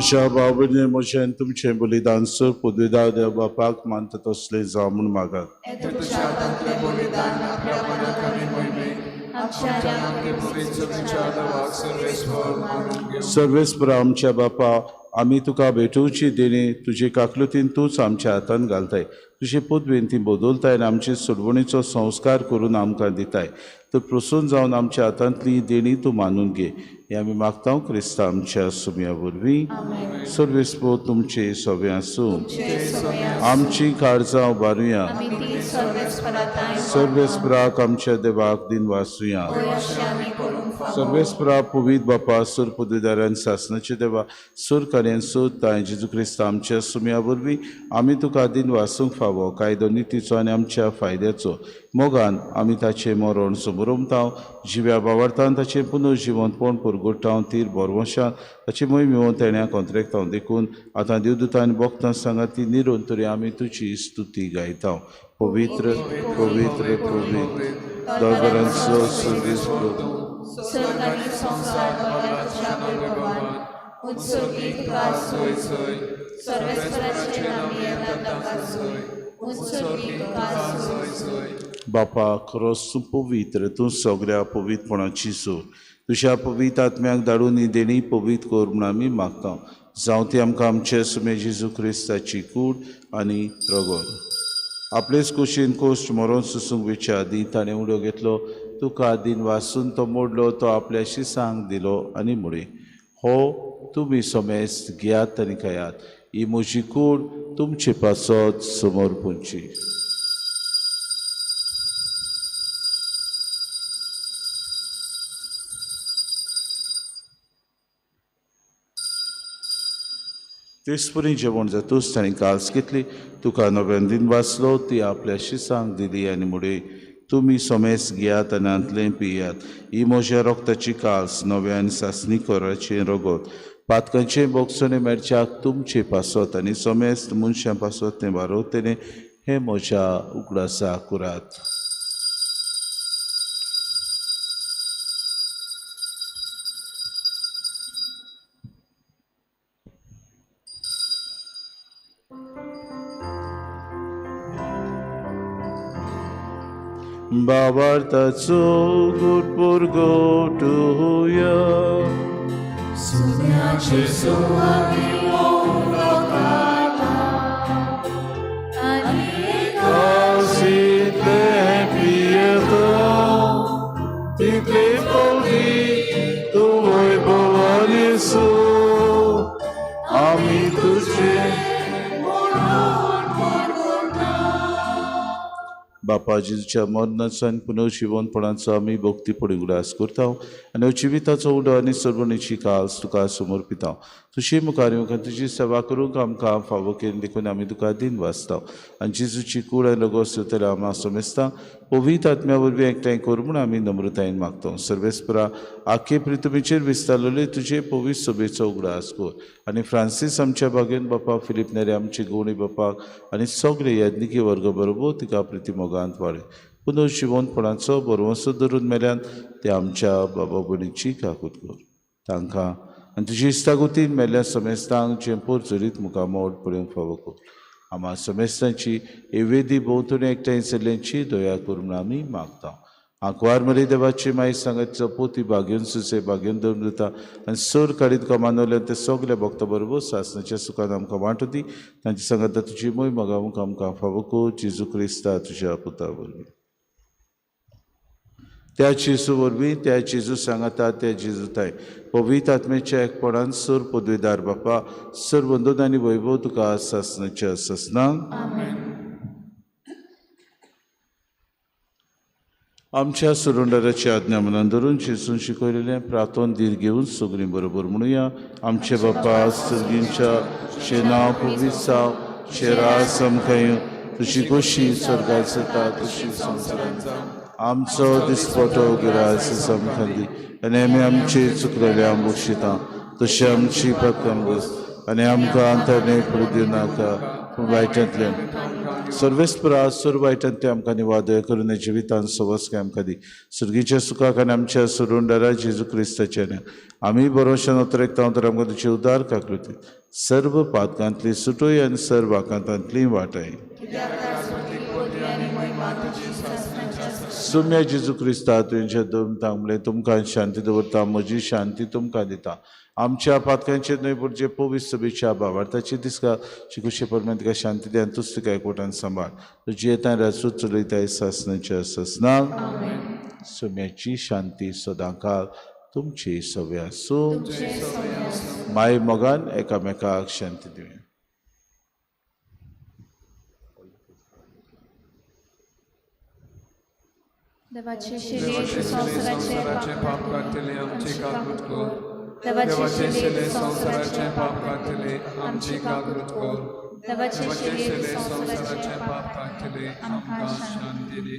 म्हज्या बाबडे मोशेन तुमचें बलिदान सर पदवीदार देव बापाक मानता तसलें जावं म्हूण मागात. यें तुझ्या हातांतलें बलिदान आपल्या मनाक आनी मोहिमेक आमच्या आनी आमगे पवित्र विचार देवाक सर्वेस्पर मानून घेवं. सर्वेस्पर आमच्या बापा, आमी तुका भेटोवची देणी तुजे काकलुतीन तूंच आमच्या हातान घालताय. तुजे पदवेन ती बदलताय आनी आमचे सोडवणीचो संस्कार करून आमकां दिताय. तर प्रसून जावन आमच्या हातांतली देणी तूं मानून घे. हे आमी मागता क्रिस्ता आमच्या सुमया वरवीं. सर्वेस्पर तुमचे सवे आसूं. आमची काळजां उबारुया. सर्वेस्पराक आमच्या देवाक दिन वासुया. सर्वेस्परा पवित बापा सुर पदवीदारान सासनाचे देवा सुर कार्यान सोद ताय जेजू क्रिस्ता आमच्या सुमया वरवीं आमी तुका दिन वासूंक फावो कायदो नितीचो आनी आमच्या फायद्याचो मोगान आमी ताचें मरण समोरमतांव जिव्या बावार्थान ताचें पुनर्जिवंतपण परगोडटाव तीर बोरवशान ताची मोहिमेवन तेण्या कॉन्ट्रॅक्टाव देखून आतां देवदूतां आनी भक्तां सांगात ती निरोन तरी आमी तुजी स्तुती गायता. पवित्र पवित्र पवित्र दोगांचो सर्वेस्पर सरकारी संसार बगाच्या भगवान उत्सर्गीत कासोय सोय सर्वेस्पराचे नामे येता कासोय उत्सर्गीत कासोय सोय. बापा खरोच तूं पवित्र, तूं सगळ्या पवित्रपणाची सोय. तुज्या पवित्र आत्म्याक धाडून ही देणी पवित्र कर म्हूण आमी मागता. जावं ती आमकां आमचे सुमे जेजू क्रिस्ताची कूड आनी रगत. आपलेच कुशीन कोश्ट मरोन सुसूंक विचार दी ताणें उडो घेतलो. तुका दिन वासून तो मोडलो, तो आपल्या शिसांक दिलो आनी मुळे हो तुमी सोमेस घेयात आनी खायात. ही म्हजी कूड तुमचे पासत समोर पोंची. तेसपरी जेवण जातूच ताणें काल्स घेतली. तुका नव्यान दिन वाचलो, ती आपल्या शिसांक दिली आनी मुळे तुमी सोमेस घेयात आनी आंतलें पियात. ही म्हज्या रोगताची काल्स नव्यान सासणी कोराचें रगत पातकांचे बोगसोने मेरच्याक तुमचे पासत आनी सोमेस मनशां पासत तें वारोवतलें. हें म्हज्या उगडासा कुरात. बाबार्थाचो गोडपोर गोटुया. सुन्याचे सुवाळी कासितले पियता तितले पौली तू वैभवानी सो आमी तुझे बापा जेजूच्या मरणाचो आनी पुनर्जिवनपणाचो आमी भक्तीपणी उडास करता आनी जिविताचो उडो आनी सर्वणीची काल्स तुका समर्पिता. तुजी मुखार येवंक तुजी सेवा करूंक आमकां फावो केली देखून आमी तुका दिन वाचता आनी जेजूची कूड आनी रगत सुतले आमी सोमेस्ता पवित्र आत्म्या वरवीं एकठांय कर म्हूण आमी नम्रतायेन मागता. सर्वेस्परा आख्खे पृथ्वीचेर विस्तारलेले तुजे पवित्र सभेचो उगडास कर आनी फ्रांसीस आमच्या बागेन बापा फिलीप नेरे आमचे गवणी बापाक आनी सगळे याज्ञिकी वर्ग बरोबर तिका प्रिती मोगांत वाडय. पुनर्जिवनपणाचो बरवंसो धरून मेल्यान ते आमच्या बाबा भयणीची काकूट कर. तांकां आनी तुजी इश्टागुतीन मेल्ल्या समेस्तांक चेंपोर चरीत मुखामोड पळोवंक फावो कर. आम्हा समेस्तांची एवेदी भोंवतणी एकठांय चल्यांची दया कर म्हूण आमी मागता. आंकवार मरे देवाची माई सांगात पोती भाग्योन सुसे भाग्योन दवरून दिता आनी सर काडीत कमानवले ते सगळे भक्ता बरोबर सासणाच्या सुखान आमकां वांटो दी. तांची सांगात तुजी मोय मागावंक आमकां फावो कर. जेजू क्रिस्ता तुज्या पुता वरवीं. त्या जेजू वरवीं त्या जेजू सांगाता त्या जेजूताय पवित्र आत्म्याच्या एकपणान सर पदवीदार बापा सर वंदन आनी वैभव तुका सासणाच्या ससनांक आमच्या सुरुंडराची आज्ञा मनान धरून जेजून शिकयलेलें प्रार्थन दीर घेवन सगळीं बरोबर म्हणुया. आमचे बापा सर्गींच्या शे नांव पवित्र जावं, शे रास आमकां तुजी खोशी स्वर्गांत जाता तशी संवसारांत जावं. आमचो दिसपटो गिरास आमकां दी आनी आमी आमचे चुकलेल्या बक्षिता तशी आमची पातकां बस आनी आमकां अंतर्नेट पडूं दिवं नाका पूण वायटांतल्यान सर्वेस्परा सुर वायटांतले आमकां निवादय करून जिवितान सवस्काय आमकां दी सुर्गीच्या सुखाक आनी आमच्या सुरुंडरा जेजू क्रिस्ताचे आमी बरोवशान उतरेकता तर आमकां तुजे उदार काकृती सर्व पातकांतली सुटोय आनी सर्व आकांतांतली वाटाय सुम्या जेजू क्रिस्ता तुमच्या दोन तांबले तुमकां शांती दवरता म्हजी शांती तुमकां दिता आमच्या पातकांचे न्हय पूण जे पवित्र सभेच्या भावार्थाची दिसका शिकुशे परमेन तिका शांती दी आनी तुज तिका एकवटान सांबाळ तुजी येता रासूच चलयताय सासनाच्या ससनाक सुम्याची शांती सदांकाळ तुमची सवय आसूं माय मोगान एकामेकाक शांती दिवं देवाचे संसाराचे पाप काढतले आमची काकूट कर देवाचे शेले संसाराचे पाप काढतले आमची काकूट कर देवाचे शेले संसाराचे पाप काढतले आमकां शांती दी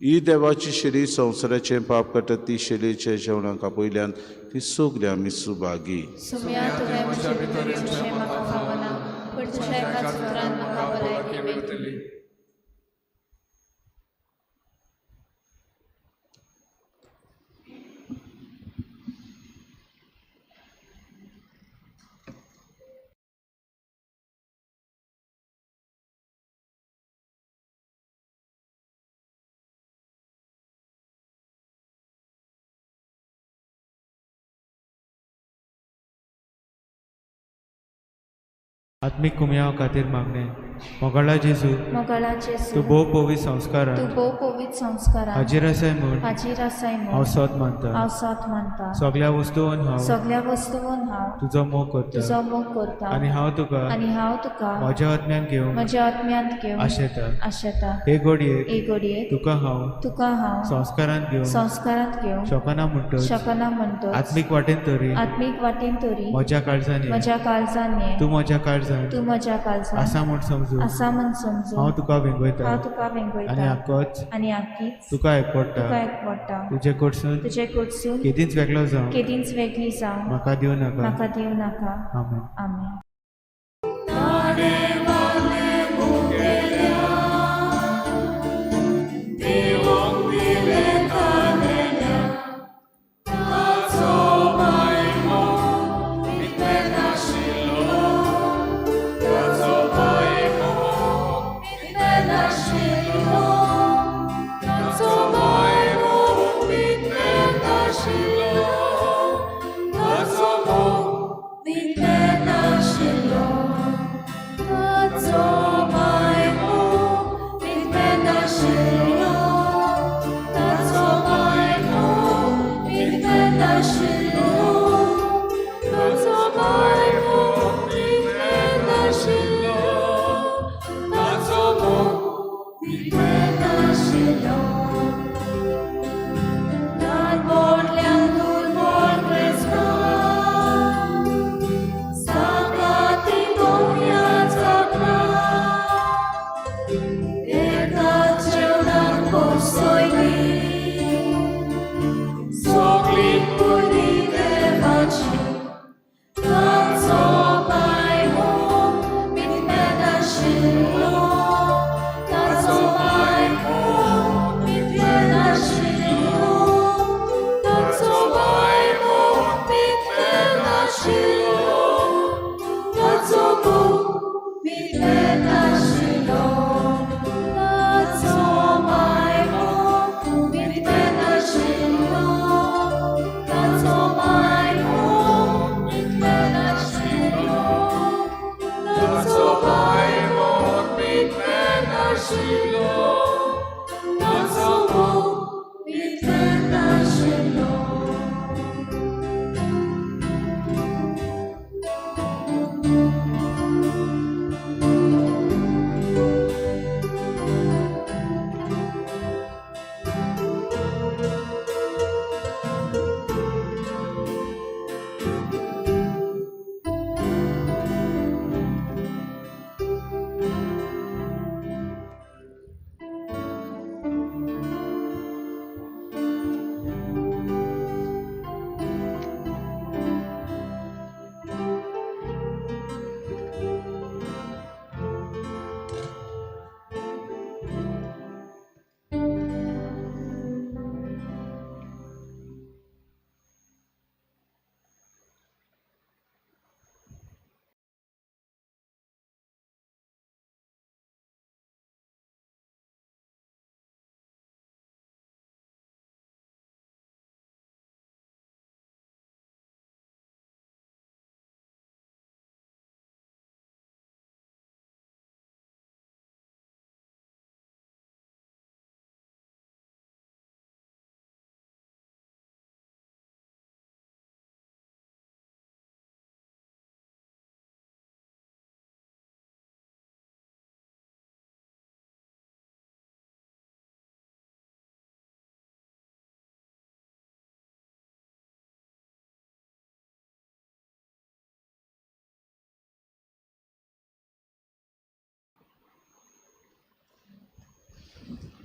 ही देवाची शिरी संवसाराचे पाप काडटा ती शिरेच्या जेवणाक पयल्यान ती सगळी आमी सुभागी सुम्या तुवें म्हज्या भितर येवचें म्हाका फावना पूण तुज्या एकाच उतरान म्हाका भलायकी मेळटली आत्मिक कुमया खातीर मागणे मोगाळा जेजू तूं भोव पवित्र संस्कारां तूं भोव पवित्र संस्कारां हाजीर आसाय म्हूण हाजीर आसाय म्हूण हांव सत मानता हांव सत मानता सगळ्या वस्तूंत सगळ्या वस्तूंत हांव तुजो मोग करता तुजो मोग करता आनी हांव तुका म्हज्या आत्म्यान घेवन म्हज्या आत्म्यांत घेवन आशेता हे घडयेक एक घडयेक तुका हांव संस्कारांत घेवन शोकना म्हणटो आत्मीक वाटेन तरी म्हज्या काळजांनी तूं म्हज्या काळजांत आसा म्हूण समजू हांव तुका वेंगयता आनी आख्खीच तुका एकवडटा तुजे कडसून केदींच वेगळी जावं म्हाका दिवं नाका आमेन So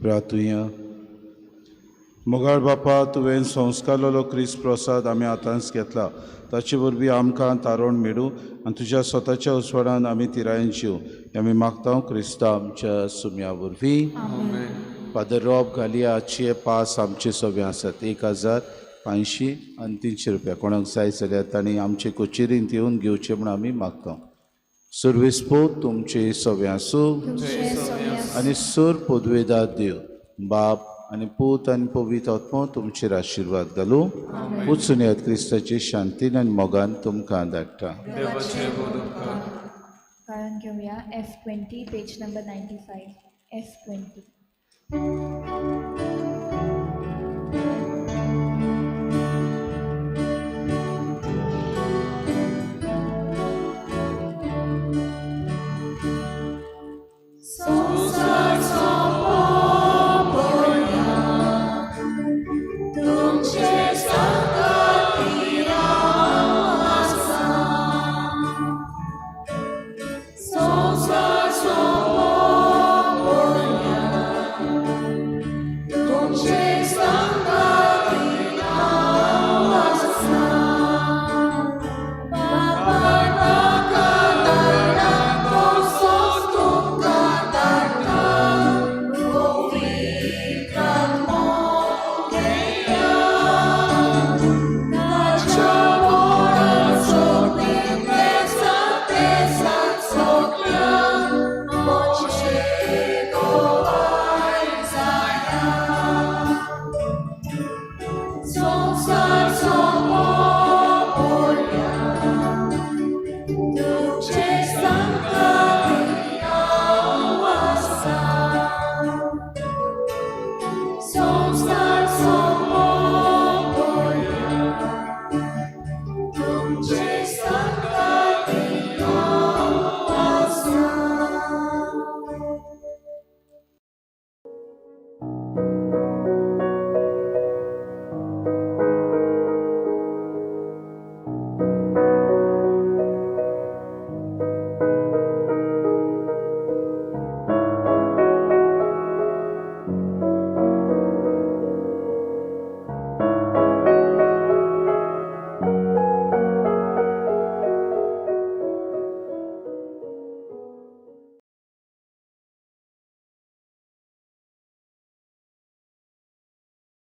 प्रार्थुया. मोगाळ बापा, तुवें संस्कारलेलो क्रिस्त प्रसाद आमी आतांच घेतला, ताचे वरवीं आमकां तारण मेळूं आनी तुज्या स्वताच्या उसवाडान आमी तिरायेन जीव आमी मागता क्रिस्ता आमच्या सुम्या वरवीं. फादर रॉब घालियाचे पास आमचे सगळे आसात 1580 आनी 300 रुपया. कोणाक जाय जाल्यार तांणी आमचे कचेरींत येवन घेवचे म्हूण आमी मागता. सर्वेस्पोत तुमचे सगळे आसूं आनी सर पदवेदार देव बाप आनी पूत आनी पवित्र आत्मा तुमचेर आशिर्वाद घालूं. वचून येयात क्रिस्ताचे शांतीन आनी मोगान तुमकां धाडटा. कारण घेऊया F20 page number 95 F20. Jesus.